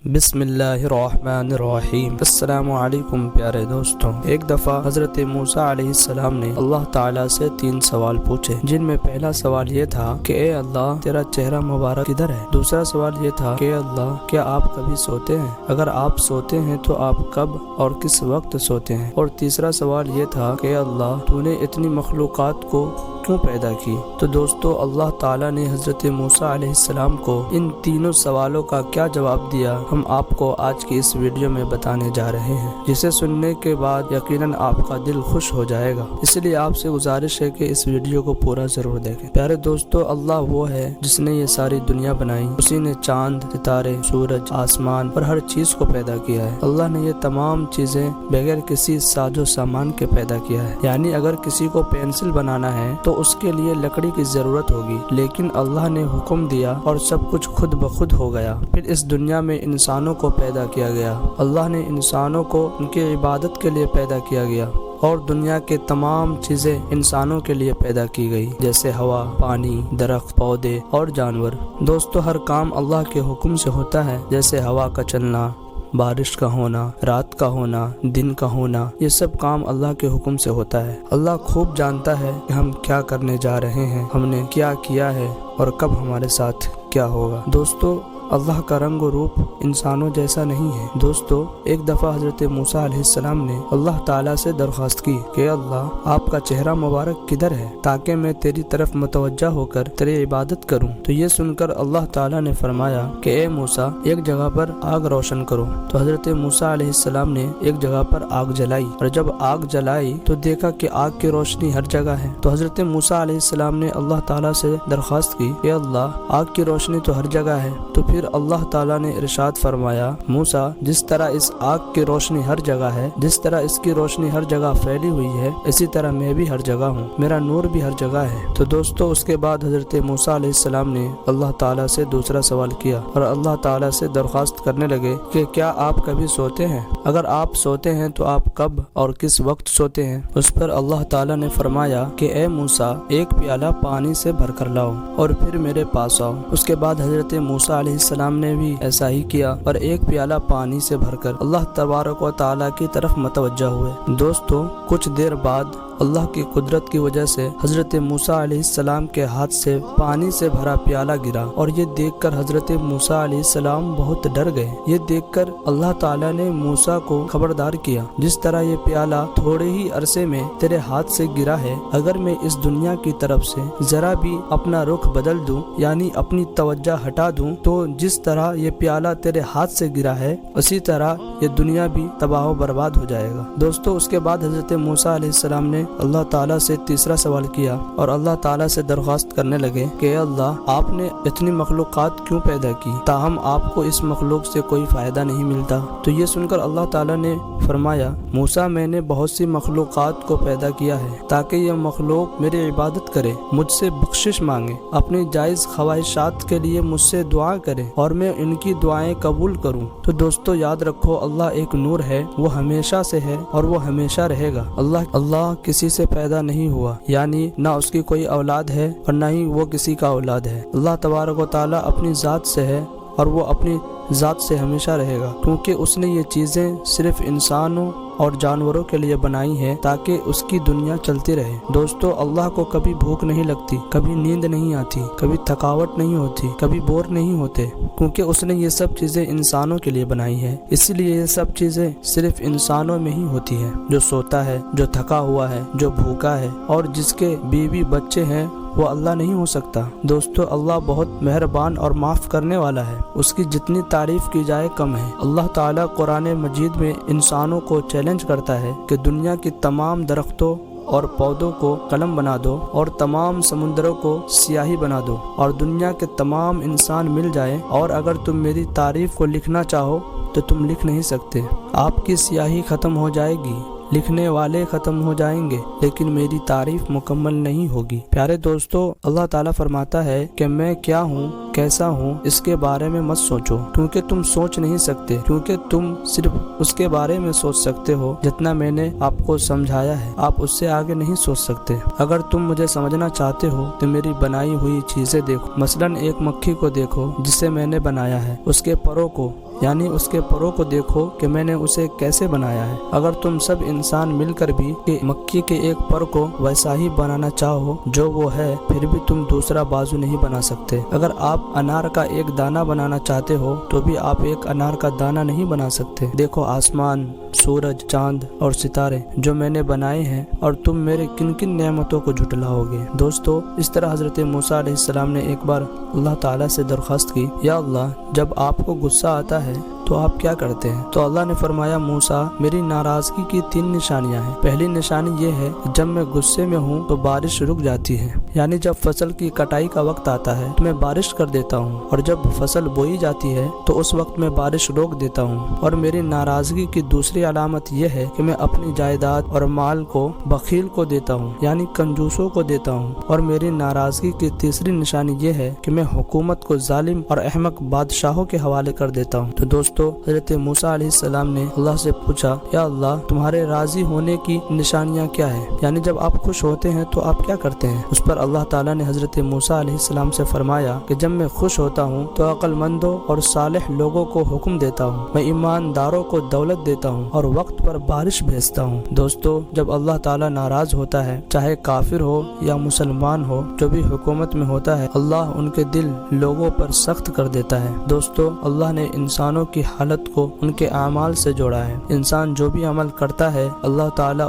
بسم اللہ الرحمن الرحیم۔ السلام علیکم پیارے دوستوں۔ ایک دفعہ حضرت موسیٰ علیہ السلام نے اللہ تعالیٰ سے 3 سوال پوچھے، جن میں پہلا سوال یہ تھا کہ اے اللہ تیرا چہرہ مبارک کدھر ہے؟ دوسرا سوال یہ تھا کہ اے اللہ کیا آپ کبھی سوتے ہیں؟ اگر آپ سوتے ہیں تو آپ کب اور کس وقت سوتے ہیں؟ اور تیسرا سوال یہ تھا کہ اے اللہ تو نے اتنی مخلوقات کو کیوں پیدا کی؟ تو دوستو اللہ تعالیٰ نے حضرت موسیٰ علیہ السلام کو ان تینوں سوالوں کا کیا جواب دیا، ہم آپ کو آج کی اس ویڈیو میں بتانے جا رہے ہیں، جسے سننے کے بعد یقیناً آپ کا دل خوش ہو جائے گا۔ اس لیے آپ سے گزارش ہے کہ اس ویڈیو کو پورا ضرور دیکھیں۔ پیارے دوستو، اللہ وہ ہے جس نے یہ ساری دنیا بنائی، اسی نے چاند، ستارے، سورج، آسمان اور ہر چیز کو پیدا کیا ہے۔ اللہ نے یہ تمام چیزیں بغیر کسی ساز و سامان کے پیدا کیا ہے، یعنی اگر کسی کو پینسل بنانا ہے تو اس کے لیے لکڑی کی ضرورت ہوگی، لیکن اللہ نے حکم دیا اور سب کچھ خود بخود ہو گیا۔ پھر اس دنیا میں انسانوں کو پیدا کیا گیا، اللہ نے انسانوں کو ان کی عبادت کے لیے پیدا کیا گیا، اور دنیا کے تمام چیزیں انسانوں کے لیے پیدا کی گئی، جیسے ہوا، پانی، درخت، پودے اور جانور۔ دوستو ہر کام اللہ کے حکم سے ہوتا ہے، جیسے ہوا کا چلنا، بارش کا ہونا، رات کا ہونا، دن کا ہونا، یہ سب کام اللہ کے حکم سے ہوتا ہے۔ اللہ خوب جانتا ہے کہ ہم کیا کرنے جا رہے ہیں، ہم نے کیا کیا ہے اور کب ہمارے ساتھ کیا ہوگا۔ دوستو اللہ کا رنگ و روپ انسانوں جیسا نہیں ہے۔ دوستو ایک دفعہ حضرت موسیٰ علیہ السلام نے اللہ تعالیٰ سے درخواست کی کہ اللہ آپ کا چہرہ مبارک کدھر ہے تاکہ میں تیری طرف متوجہ ہو کر تیری عبادت کروں۔ تو یہ سن کر اللہ تعالیٰ نے فرمایا کہ اے موسیٰ ایک جگہ پر آگ روشن کرو۔ تو حضرت موسیٰ علیہ السلام نے ایک جگہ پر آگ جلائی، اور جب آگ جلائی تو دیکھا کہ آگ کی روشنی ہر جگہ ہے۔ تو حضرت موسیٰ علیہ السلام نے اللہ تعالیٰ سے درخواست کی کہ اللہ آگ کی روشنی تو ہر جگہ ہے۔ تو پھر اللہ تعالیٰ نے ارشاد فرمایا، موسیٰ جس طرح اس آگ کی روشنی ہر جگہ ہے، جس طرح اس کی روشنی ہر جگہ پھیلی ہوئی ہے، اسی طرح میں بھی ہر جگہ ہوں، میرا نور بھی ہر جگہ ہے۔ تو دوستو اس کے بعد حضرت موسیٰ علیہ السلام نے اللہ تعالیٰ سے دوسرا سوال کیا، اور اللہ تعالیٰ سے درخواست کرنے لگے کہ کیا آپ کبھی سوتے ہیں؟ اگر آپ سوتے ہیں تو آپ کب اور کس وقت سوتے ہیں؟ اس پر اللہ تعالیٰ نے فرمایا کہ اے موسیٰ ایک پیالہ پانی سے بھر کر لاؤ اور پھر میرے پاس آؤ۔ اس کے بعد حضرت موسیٰ علیہ السلام نے بھی ایسا ہی کیا، اور ایک پیالہ پانی سے بھر کر اللہ تبارک و تعالیٰ کی طرف متوجہ ہوئے۔ دوستو کچھ دیر بعد اللہ کی قدرت کی وجہ سے حضرت موسیٰ علیہ السلام کے ہاتھ سے پانی سے بھرا پیالہ گرا، اور یہ دیکھ کر حضرت موسیٰ علیہ السلام بہت ڈر گئے۔ یہ دیکھ کر اللہ تعالیٰ نے موسیٰ کو خبردار کیا، جس طرح یہ پیالہ تھوڑے ہی عرصے میں تیرے ہاتھ سے گرا ہے، اگر میں اس دنیا کی طرف سے ذرا بھی اپنا رخ بدل دوں، یعنی اپنی توجہ ہٹا دوں، تو جس طرح یہ پیالہ تیرے ہاتھ سے گرا ہے اسی طرح یہ دنیا بھی تباہ و برباد ہو جائے گا۔ دوستو اس کے بعد حضرت موسیٰ علیہ السلام نے اللہ تعالیٰ سے تیسرا سوال کیا، اور اللہ تعالیٰ سے درخواست کرنے لگے کہ اے اللہ آپ نے اتنی مخلوقات کیوں پیدا کی، تاہم آپ کو اس مخلوق سے کوئی فائدہ نہیں ملتا؟ تو یہ سن کر اللہ تعالیٰ نے فرمایا، موسیٰ میں نے بہت سی مخلوقات کو پیدا کیا ہے تاکہ یہ مخلوق میری عبادت کرے، مجھ سے بخشش مانگے، اپنی جائز خواہشات کے لیے مجھ سے دعا کرے اور میں ان کی دعائیں قبول کروں۔ تو دوستو یاد رکھو اللہ ایک نور ہے، وہ ہمیشہ سے ہے اور وہ ہمیشہ رہے گا۔ اللہ کسی سے پیدا نہیں ہوا، یعنی نہ اس کی کوئی اولاد ہے اور نہ ہی وہ کسی کا اولاد ہے۔ اللہ تبارک و تعالیٰ اپنی ذات سے ہے اور وہ اپنی ذات سے ہمیشہ رہے گا، کیونکہ اس نے یہ چیزیں صرف انسانوں اور جانوروں کے لیے بنائی ہیں تاکہ اس کی دنیا چلتی رہے۔ دوستو اللہ کو کبھی بھوک نہیں لگتی، کبھی نیند نہیں آتی، کبھی تھکاوٹ نہیں ہوتی، کبھی بور نہیں ہوتے، کیونکہ اس نے یہ سب چیزیں انسانوں کے لیے بنائی ہیں۔ اسی لیے یہ سب چیزیں صرف انسانوں میں ہی ہوتی ہیں۔ جو سوتا ہے، جو تھکا ہوا ہے، جو بھوکا ہے، اور جس کے بیوی بچے ہیں، وہ اللہ نہیں ہو سکتا۔ دوستو اللہ بہت مہربان اور معاف کرنے والا ہے، اس کی جتنی تعریف کی جائے کم ہے۔ اللہ تعالیٰ قرآن مجید میں انسانوں کو چیلنج کرتا ہے کہ دنیا کی تمام درختوں اور پودوں کو قلم بنا دو، اور تمام سمندروں کو سیاہی بنا دو، اور دنیا کے تمام انسان مل جائیں، اور اگر تم میری تعریف کو لکھنا چاہو تو تم لکھ نہیں سکتے۔ آپ کی سیاہی ختم ہو جائے گی، لکھنے والے ختم ہو جائیں گے، لیکن میری تعریف مکمل نہیں ہوگی۔ پیارے دوستو اللہ تعالیٰ فرماتا ہے کہ میں کیا ہوں، کیسا ہوں، اس کے بارے میں مت سوچو، کیونکہ تم سوچ نہیں سکتے، کیونکہ تم صرف اس کے بارے میں سوچ سکتے ہو جتنا میں نے آپ کو سمجھایا ہے، آپ اس سے آگے نہیں سوچ سکتے۔ اگر تم مجھے سمجھنا چاہتے ہو تو میری بنائی ہوئی چیزیں دیکھو، مثلاً ایک مکھی کو دیکھو جسے میں نے بنایا ہے، اس کے پروں کو، یعنی اس کے پروں کو دیکھو کہ میں نے اسے کیسے بنایا ہے۔ اگر تم سب انسان مل کر بھی کہ مکھی کے ایک پر کو ویسا ہی بنانا چاہو جو وہ ہے، پھر بھی تم دوسرا بازو نہیں بنا سکتے۔ اگر آپ انار کا ایک دانہ بنانا چاہتے ہو تو بھی آپ ایک انار کا دانہ نہیں بنا سکتے۔ دیکھو آسمان، سورج، چاند اور ستارے جو میں نے بنائے ہیں، اور تم میرے کن کن نعمتوں کو جھٹلاؤ گے۔ دوستو، اس طرح حضرت موسیٰ علیہ السلام نے ایک بار اللہ تعالیٰ سے درخواست کی، یا اللہ، جب آپ کو غصہ آتا ہے تو آپ کیا کرتے ہیں؟ تو اللہ نے فرمایا، موسیٰ، میری ناراضگی کی 3 نشانیاں ہیں۔ پہلی نشانی یہ ہے کہ جب میں غصے میں ہوں تو بارش رک جاتی ہے، یعنی جب فصل کی کٹائی کا وقت آتا ہے تو میں بارش کر دیتا ہوں، اور جب فصل بوئی جاتی ہے تو اس وقت میں بارش روک دیتا ہوں۔ اور میری ناراضگی کی دوسری علامت یہ ہے کہ میں اپنی جائیداد اور مال کو بخیل کو دیتا ہوں، یعنی کنجوسوں کو دیتا ہوں۔ اور میری ناراضگی کی تیسری نشانی یہ ہے کہ میں حکومت کو ظالم اور احمق بادشاہوں کے حوالے کر دیتا ہوں۔ تو دوستو، حضرت موسیٰ علیہ السلام نے اللہ سے پوچھا، یا اللہ، تمہارے راضی ہونے کی نشانیاں کیا ہیں؟ یعنی جب آپ خوش ہوتے ہیں تو آپ کیا کرتے ہیں؟ اس پر اللہ تعالیٰ نے حضرت موسیٰ علیہ السلام سے فرمایا کہ جب میں خوش ہوتا ہوں تو عقل مندوں اور صالح لوگوں کو حکم دیتا ہوں، میں ایمانداروں کو دولت دیتا ہوں اور وقت پر بارش بھیجتا ہوں۔ دوستو، جب اللہ تعالیٰ ناراض ہوتا ہے، چاہے کافر ہو یا مسلمان ہو، جو بھی حکومت میں ہوتا ہے، اللہ ان کے دل لوگوں پر سخت کر دیتا ہے۔ دوستو، اللہ نے انسانوں کی حالت کو ان کے اعمال سے جوڑا ہے۔ انسان جو بھی عمل کرتا ہے، اللہ تعالیٰ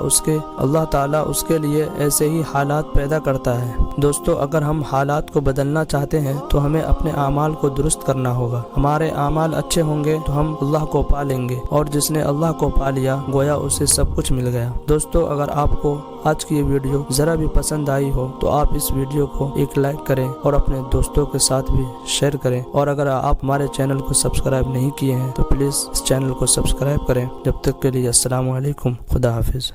اس کے لیے ایسے ہی حالات پیدا کرتا ہے۔ دوستو، اگر ہم حالات کو بدلنا چاہتے ہیں تو ہمیں اپنے اعمال کو درست کرنا ہوگا۔ ہمارے اعمال اچھے ہوں گے تو ہم اللہ کو پا لیں گے، اور جس نے اللہ کو پا لیا گویا اسے سب کچھ مل گیا۔ دوستو، اگر آپ کو آج کی یہ ویڈیو ذرا بھی پسند آئی ہو تو آپ اس ویڈیو کو ایک لائک کریں اور اپنے دوستوں کے ساتھ بھی شیئر کریں، اور اگر آپ ہمارے چینل کو سبسکرائب نہیں کیے ہیں تو پلیز اس چینل کو سبسکرائب کریں۔ جب تک کے لیے السلام علیکم، خدا حافظ۔